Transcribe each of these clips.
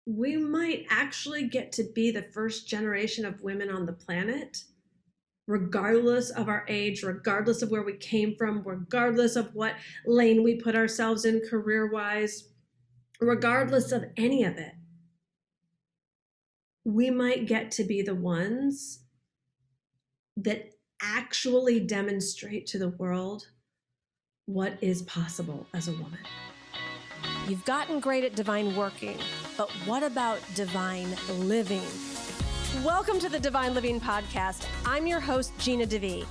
we might actually get to be the first generation of women on the planet, regardless of our age, regardless of where we came from, regardless of what lane we put ourselves in career-wise, regardless of any of it. We might get to be the ones that actually demonstrate to the world what is possible as a woman. You've gotten great at divine working, but what about divine living? Welcome to the Divine Living Podcast. I'm your host, Gina DeVee.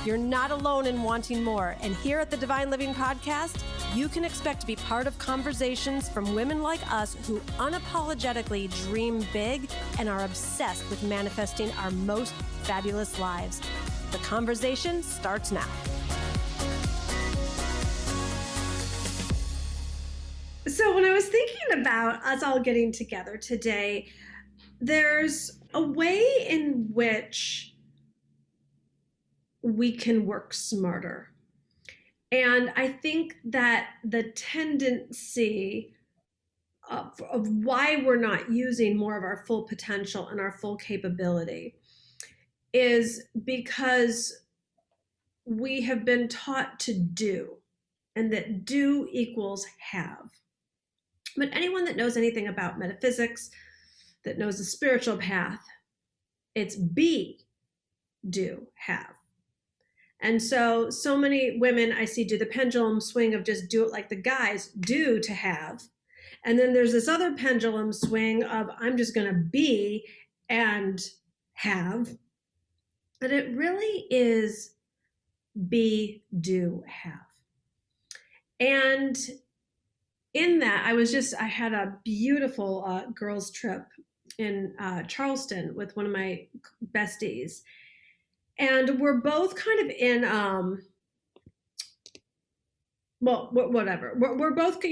You're not alone in wanting more, and here at the Divine Living Podcast, you can expect to be part of conversations from women like us who unapologetically dream big and are obsessed with manifesting our most fabulous lives. The conversation starts now. So when I was thinking about us all getting together today, there's a way in which we can work smarter. And I think that the tendency of why we're not using more of our full potential and our full capability is because we have been taught to do, and that do equals have. But anyone that knows anything about metaphysics, that knows the spiritual path, it's be, do, have. And so many women I see do the pendulum swing of just do it like the guys, do to have. And then there's this other pendulum swing of I'm just going to be and have. But it really is be, do, have. And in that, I had a beautiful girls trip in Charleston with one of my besties. And we're both kind of in, whatever. We're both,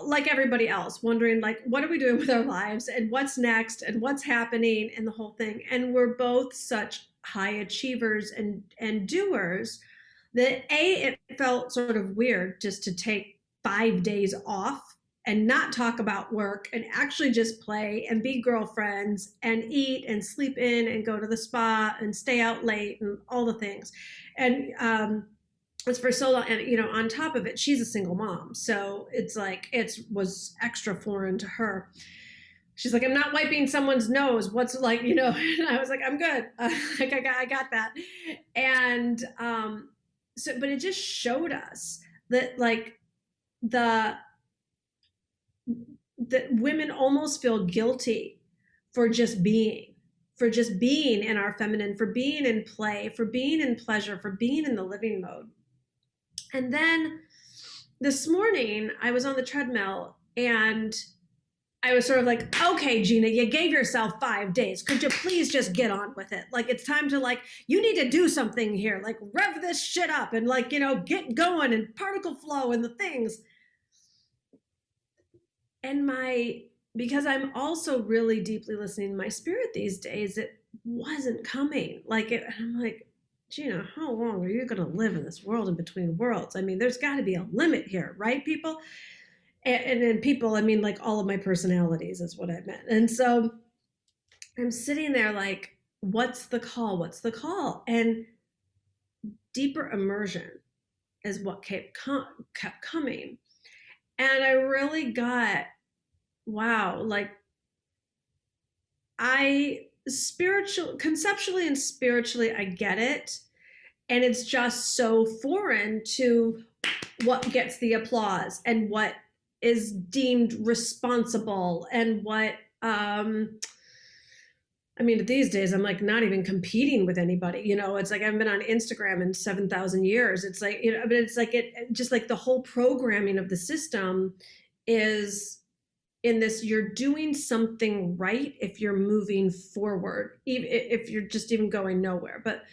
like everybody else, wondering like, what are we doing with our lives and what's next and what's happening and the whole thing. And we're both such high achievers and doers that it felt sort of weird just to take 5 days off and not talk about work and actually just play and be girlfriends and eat and sleep in and go to the spa and stay out late and all the things. And it's for so long. And, on top of it, she's a single mom. So it's like, it was extra foreign to her. She's like, I'm not wiping someone's nose. What's like, and I was like, I'm good. I got that. And but it just showed us that like that women almost feel guilty for just being in our feminine, for being in play, for being in pleasure, for being in the living mode. And then this morning I was on the treadmill and I was sort of like, okay, Gina, you gave yourself 5 days. Could you please just get on with it? Like, it's time to you need to do something here, like rev this shit up and get going and particle flow and the things. And because I'm also really deeply listening to my spirit these days, it wasn't coming. I'm like, Gina, how long are you going to live in this world in between worlds? I mean, there's got to be a limit here, right, people? And in people, I mean, like all of my personalities is what I meant. And so I'm sitting there like, what's the call? What's the call? And deeper immersion is what kept coming. And I really got, wow, like conceptually and spiritually, I get it. And it's just so foreign to what gets the applause and what is deemed responsible and what, these days I'm like not even competing with anybody, it's like I haven't been on Instagram in 7,000 years. It's like, but it's like it just like the whole programming of the system is in this, you're doing something right if you're moving forward, even if you're just even going nowhere. But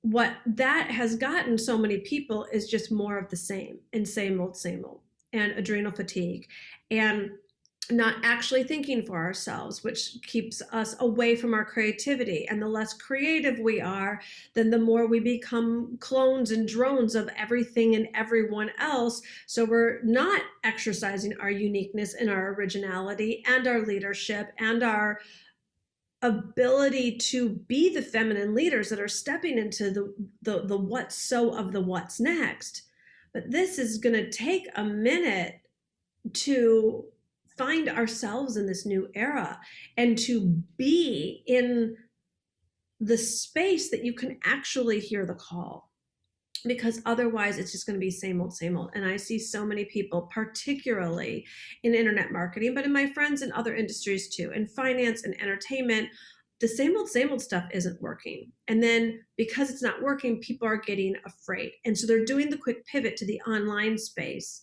what that has gotten so many people is just more of the same and same old, and adrenal fatigue. And not actually thinking for ourselves, which keeps us away from our creativity. And the less creative we are, then the more we become clones and drones of everything and everyone else. So we're not exercising our uniqueness and our originality and our leadership and our ability to be the feminine leaders that are stepping into the what's so of the what's next. But this is going to take a minute to find ourselves in this new era and to be in the space that you can actually hear the call, because otherwise it's just going to be same old, same old. And I see so many people, particularly in internet marketing, but in my friends in other industries too, in finance and entertainment, the same old stuff isn't working. And then because it's not working, people are getting afraid. And so they're doing the quick pivot to the online space,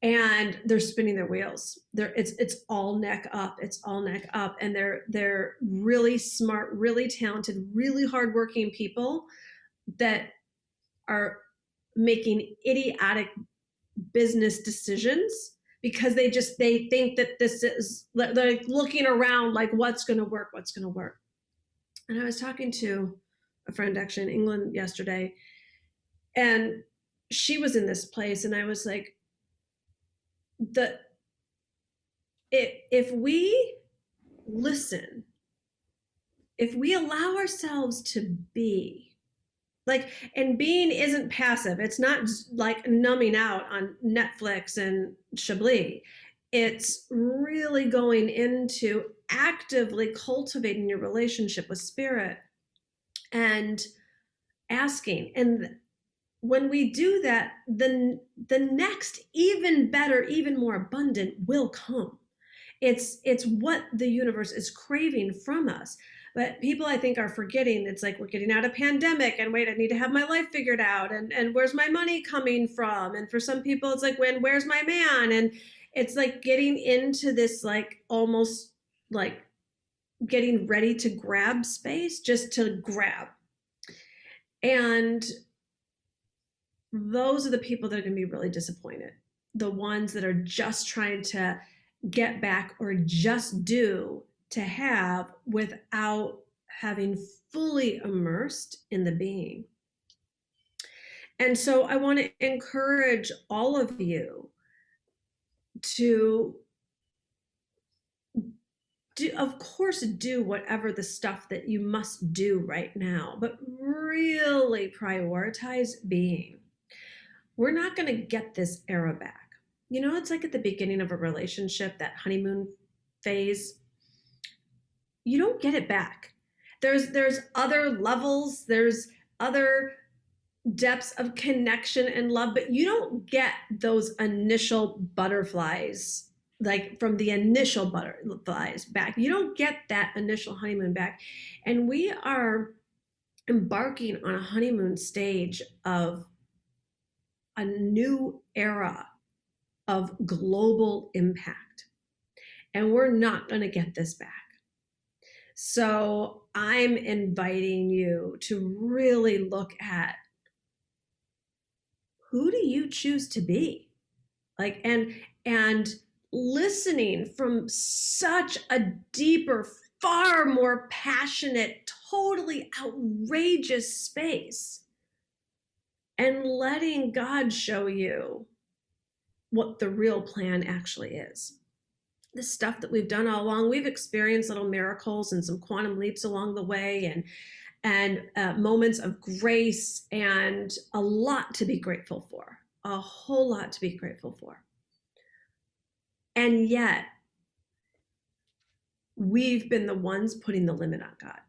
and they're spinning their wheels. It's all neck up. It's all neck up. And they're really smart, really talented, really hardworking people that are making idiotic business decisions because they think that this is, like, looking around like what's going to work. And I was talking to a friend actually in England yesterday, and she was in this place, and I was like, if we listen, if we allow ourselves to be, like, and being isn't passive. It's not like numbing out on Netflix and Chablis. It's really going into actively cultivating your relationship with spirit and asking. And when we do that, then the next, even better, even more abundant will come. It's what the universe is craving from us. But people, I think, are forgetting. It's like, we're getting out of pandemic, and wait, I need to have my life figured out, and where's my money coming from? And for some people, it's like, where's my man? And it's like getting into this, like, almost like getting ready to grab space, just to grab. And those are the people that are going to be really disappointed. The ones that are just trying to get back or just do to have without having fully immersed in the being. And so I want to encourage all of you to do, of course, do whatever the stuff that you must do right now, but really prioritize being. We're not going to get this era back. You know, it's like at the beginning of a relationship, that honeymoon phase. You don't get it back. There's other levels, there's other depths of connection and love, but you don't get those initial butterflies, like from the initial butterflies back. You don't get that initial honeymoon back. And we are embarking on a honeymoon stage of a new era of global impact. And we're not going to get this back. So I'm inviting you to really look at, who do you choose to be? Like, and listening from such a deeper, far more passionate, totally outrageous space, and letting God show you what the real plan actually is. The stuff that we've done all along, we've experienced little miracles and some quantum leaps along the way, and moments of grace, and a lot to be grateful for, a whole lot to be grateful for. And yet, we've been the ones putting the limit on God.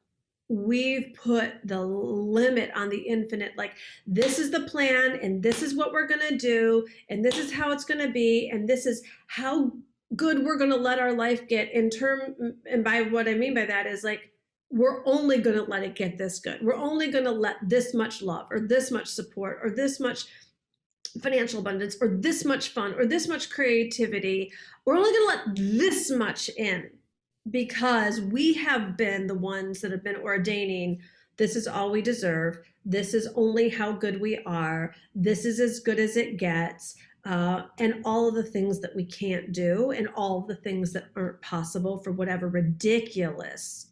We've put the limit on the infinite, like, this is the plan, and this is what we're going to do, and this is how it's going to be, and this is how good we're going to let our life get in term. And by what I mean by that is, like, we're only going to let it get this good. We're only going to let this much love, or this much support, or this much financial abundance, or this much fun, or this much creativity. We're only going to let this much in, because we have been the ones that have been ordaining, this is all we deserve. This is only how good we are. This is as good as it gets. and all of the things that we can't do, and all of the things that aren't possible for whatever ridiculous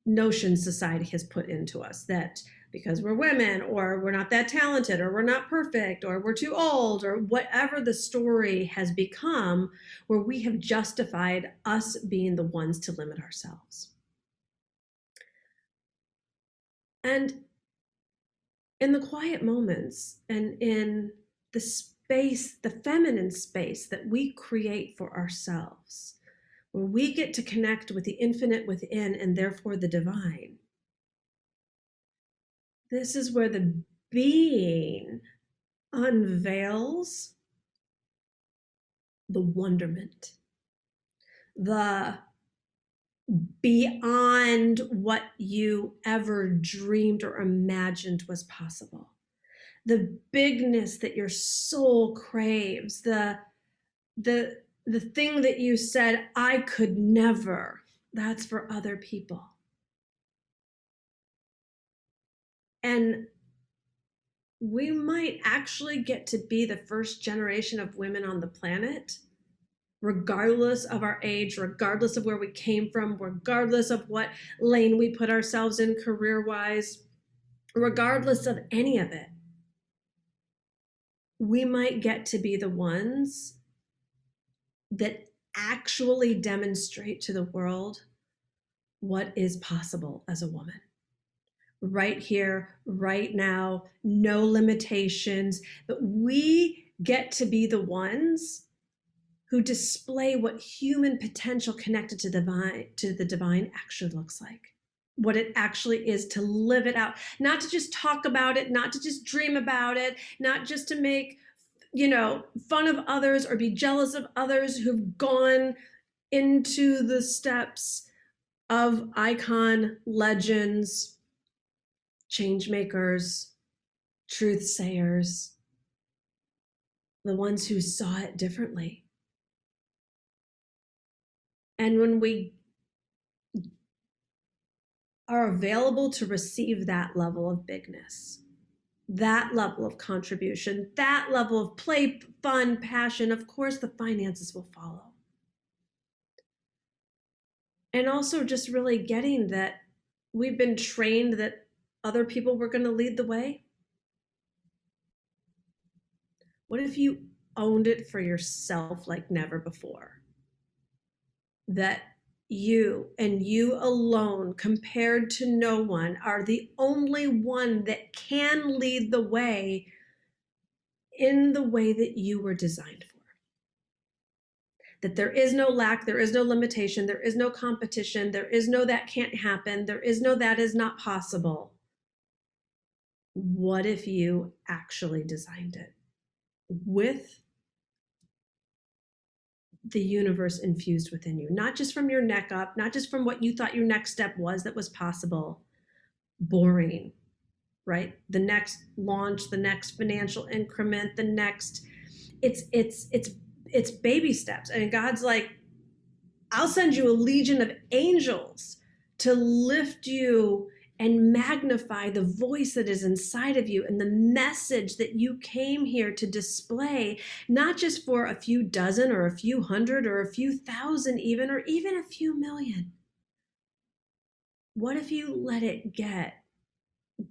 notions society has put into us, that because we're women, or we're not that talented, or we're not perfect, or we're too old, or whatever the story has become, where we have justified us being the ones to limit ourselves. And in the quiet moments, and in the space, the feminine space that we create for ourselves, where we get to connect with the infinite within, and therefore the divine, this is where the being unveils the wonderment, the beyond what you ever dreamed or imagined was possible, the bigness that your soul craves, the thing that you said, I could never, that's for other people. And we might actually get to be the first generation of women on the planet, regardless of our age, regardless of where we came from, regardless of what lane we put ourselves in career-wise, regardless of any of it. We might get to be the ones that actually demonstrate to the world what is possible as a woman. Right here, right now, no limitations, but we get to be the ones who display what human potential connected to the divine actually looks like, what it actually is to live it out, not to just talk about it, not to just dream about it, not just to make, fun of others or be jealous of others who've gone into the steps of icon legends, change makers, truth sayers, the ones who saw it differently. And when we are available to receive that level of bigness, that level of contribution, that level of play, fun, passion, of course, the finances will follow. And also just really getting that we've been trained that other people were going to lead the way. What if you owned it for yourself like never before? That you and you alone, compared to no one, are the only one that can lead the way in the way that you were designed for. That there is no lack, there is no limitation, there is no competition, there is no that can't happen, there is no that is not possible. What if you actually designed it with the universe infused within you, not just from your neck up, not just from what you thought your next step was that was possible, boring, right? The next launch, the next financial increment, the next, it's baby steps. And God's like, I'll send you a legion of angels to lift you and magnify the voice that is inside of you and the message that you came here to display, not just for a few dozen or a few hundred or a few thousand even, or even a few million. What if you let it get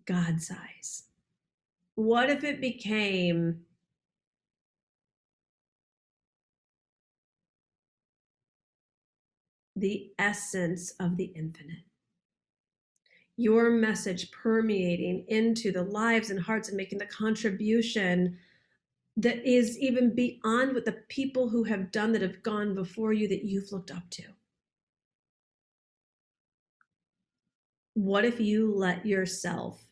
God size? What if it became the essence of the infinite? Your message permeating into the lives and hearts and making the contribution that is even beyond what the people who have done that have gone before you that you've looked up to. What if you let yourself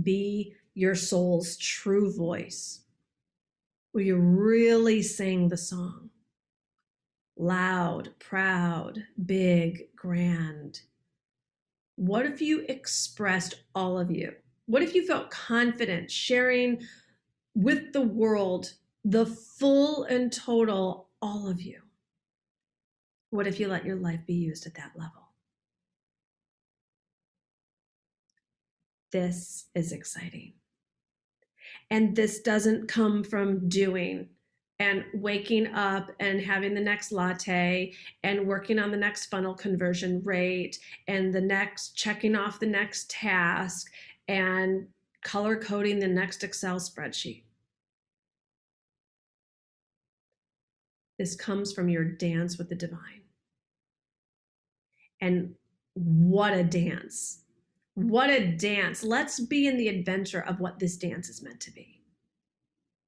be your soul's true voice, where you really sing the song? Loud, proud, big, grand. What if you expressed all of you? What if you felt confident sharing with the world the full and total all of you? What if you let your life be used at that level? This is exciting. And this doesn't come from doing and waking up and having the next latte and working on the next funnel conversion rate and the next checking off the next task and color coding the next Excel spreadsheet. This comes from your dance with the divine. And what a dance. What a dance. Let's be in the adventure of what this dance is meant to be.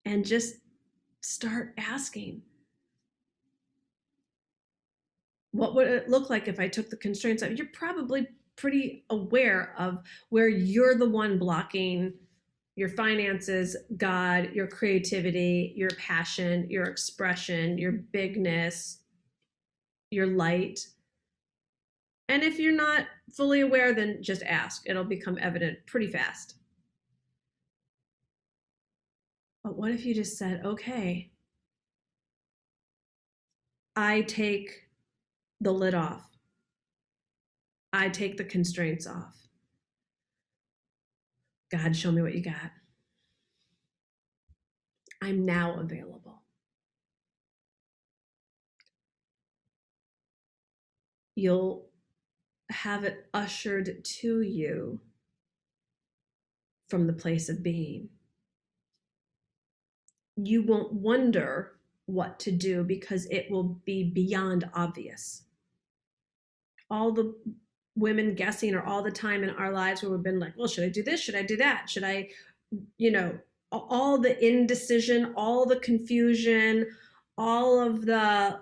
And just start asking, what would it look like if I took the constraints out? You're probably pretty aware of where you're the one blocking your finances, God, your creativity, your passion, your expression, your bigness, your light. And if you're not fully aware, then just ask. It'll become evident pretty fast. But what if you just said, okay, I take the lid off. I take the constraints off. God, show me what you got. I'm now available. You'll have it ushered to you from the place of being. You won't wonder what to do because it will be beyond obvious. All the women guessing, or all the time in our lives where we've been like, well, should I do this? Should I do that? Should I, all the indecision, all the confusion, all of the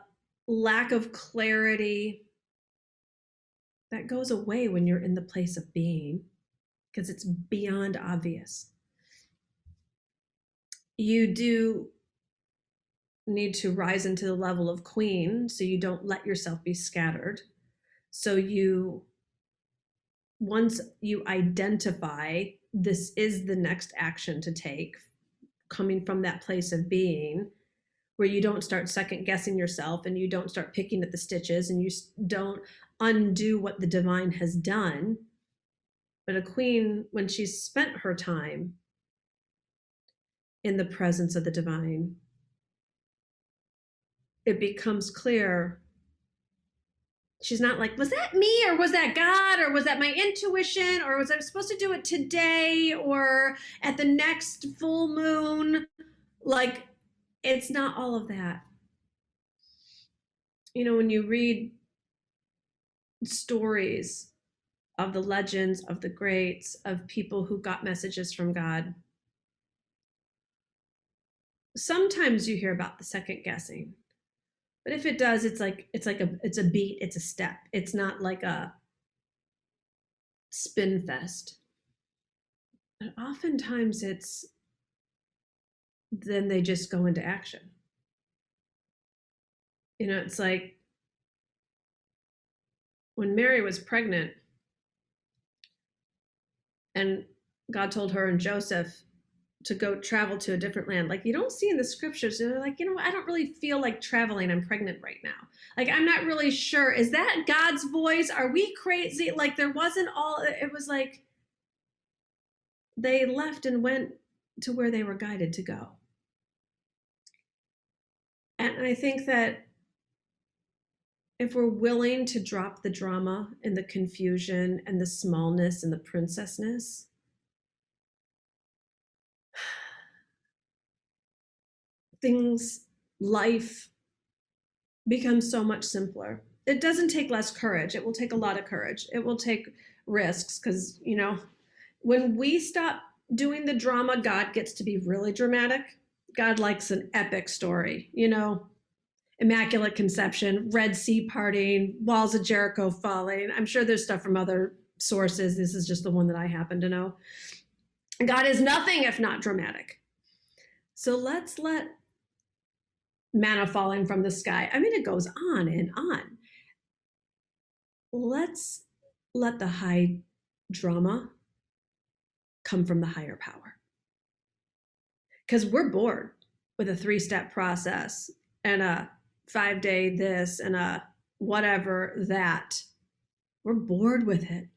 lack of clarity, that goes away when you're in the place of being, because it's beyond obvious. You do need to rise into the level of queen so you don't let yourself be scattered. So once you identify this is the next action to take, coming from that place of being, where you don't start second guessing yourself and you don't start picking at the stitches and you don't undo what the divine has done. But a queen, when she's spent her time in the presence of the divine, it becomes clear. She's not like, was that me, or was that God, or was that my intuition, or was I supposed to do it today or at the next full moon? Like, it's not all of that. When you read stories of the legends, of the greats, of people who got messages from God, sometimes you hear about the second guessing. But if it does, it's a beat, it's a step. It's not like a spin fest. But oftentimes then they just go into action. It's like when Mary was pregnant and God told her and Joseph to go travel to a different land. Like, you don't see in the scriptures, they're like, I don't really feel like traveling. I'm pregnant right now. Like, I'm not really sure. Is that God's voice? Are we crazy? Like, there wasn't it was like they left and went to where they were guided to go. And I think that if we're willing to drop the drama and the confusion and the smallness and the princessness, life becomes so much simpler. It doesn't take less courage. It will take a lot of courage. It will take risks because, when we stop doing the drama, God gets to be really dramatic. God likes an epic story, Immaculate Conception, Red Sea parting, walls of Jericho falling. I'm sure there's stuff from other sources. This is just the one that I happen to know. God is nothing if not dramatic. So let's let manna falling from the sky. I mean, it goes on and on. Let's let the high drama come from the higher power. Because we're bored with a 3-step process and a 5-day this and a whatever that. We're bored with it.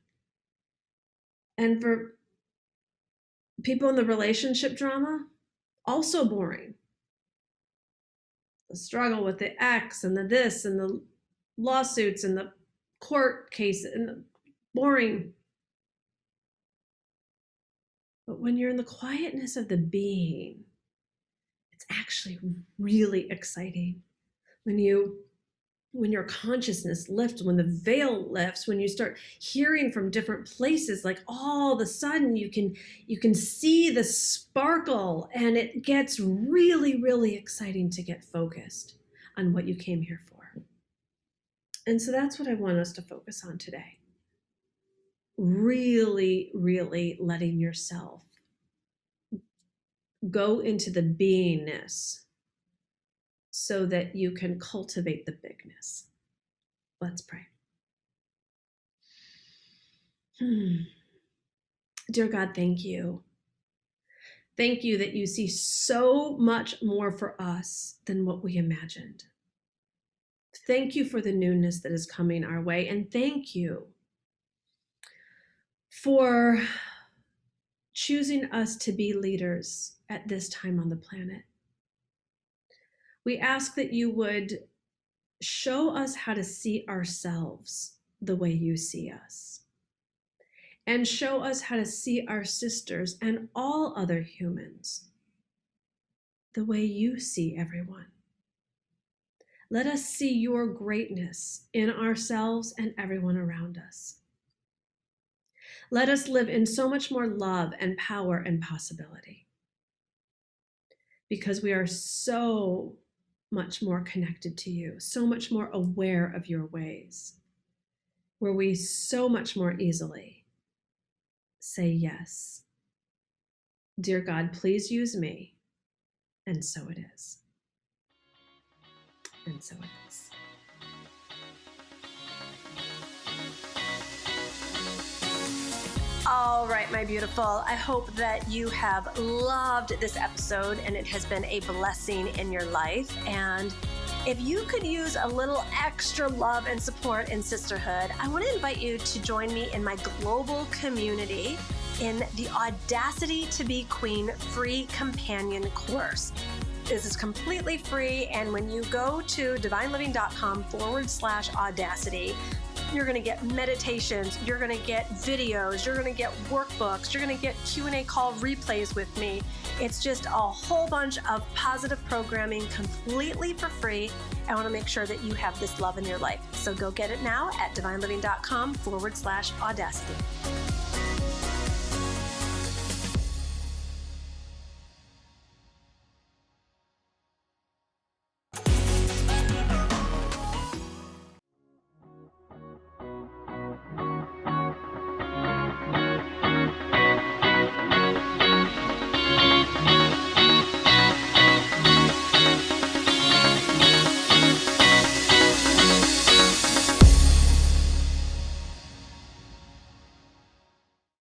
And for people in the relationship drama, Also boring. The struggle with the ex and the this and the lawsuits and the court case and the boring. But when you're in the quietness of the being, it's actually really exciting. When your consciousness lifts, when the veil lifts, when you start hearing from different places, like all of a sudden you can see the sparkle, and it gets really, really exciting to get focused on what you came here for. And so that's what I want us to focus on today. Really, really letting yourself go into the beingness so that you can cultivate the bigness. Let's pray. Dear God, thank you. Thank you that you see so much more for us than what we imagined. Thank you for the newness that is coming our way. And thank you for choosing us to be leaders at this time on the planet. We ask that you would show us how to see ourselves the way you see us, and show us how to see our sisters and all other humans the way you see everyone. Let us see your greatness in ourselves and everyone around us. Let us live in so much more love and power and possibility, because we are so much more connected to you, so much more aware of your ways, where we so much more easily say yes. Dear God, please use me. And so it is. And so it is. All right, my beautiful. I hope that you have loved this episode and it has been a blessing in your life. And if you could use a little extra love and support in sisterhood, I want to invite you to join me in my global community in the Audacity to Be Queen free companion course. This is completely free. And when you go to divineliving.com/audacity, you're going to get meditations, you're going to get videos, you're going to get workbooks, you're going to get Q&A call replays with me. It's just a whole bunch of positive programming completely for free. I want to make sure that you have this love in your life. So go get it now at divineliving.com/audacity.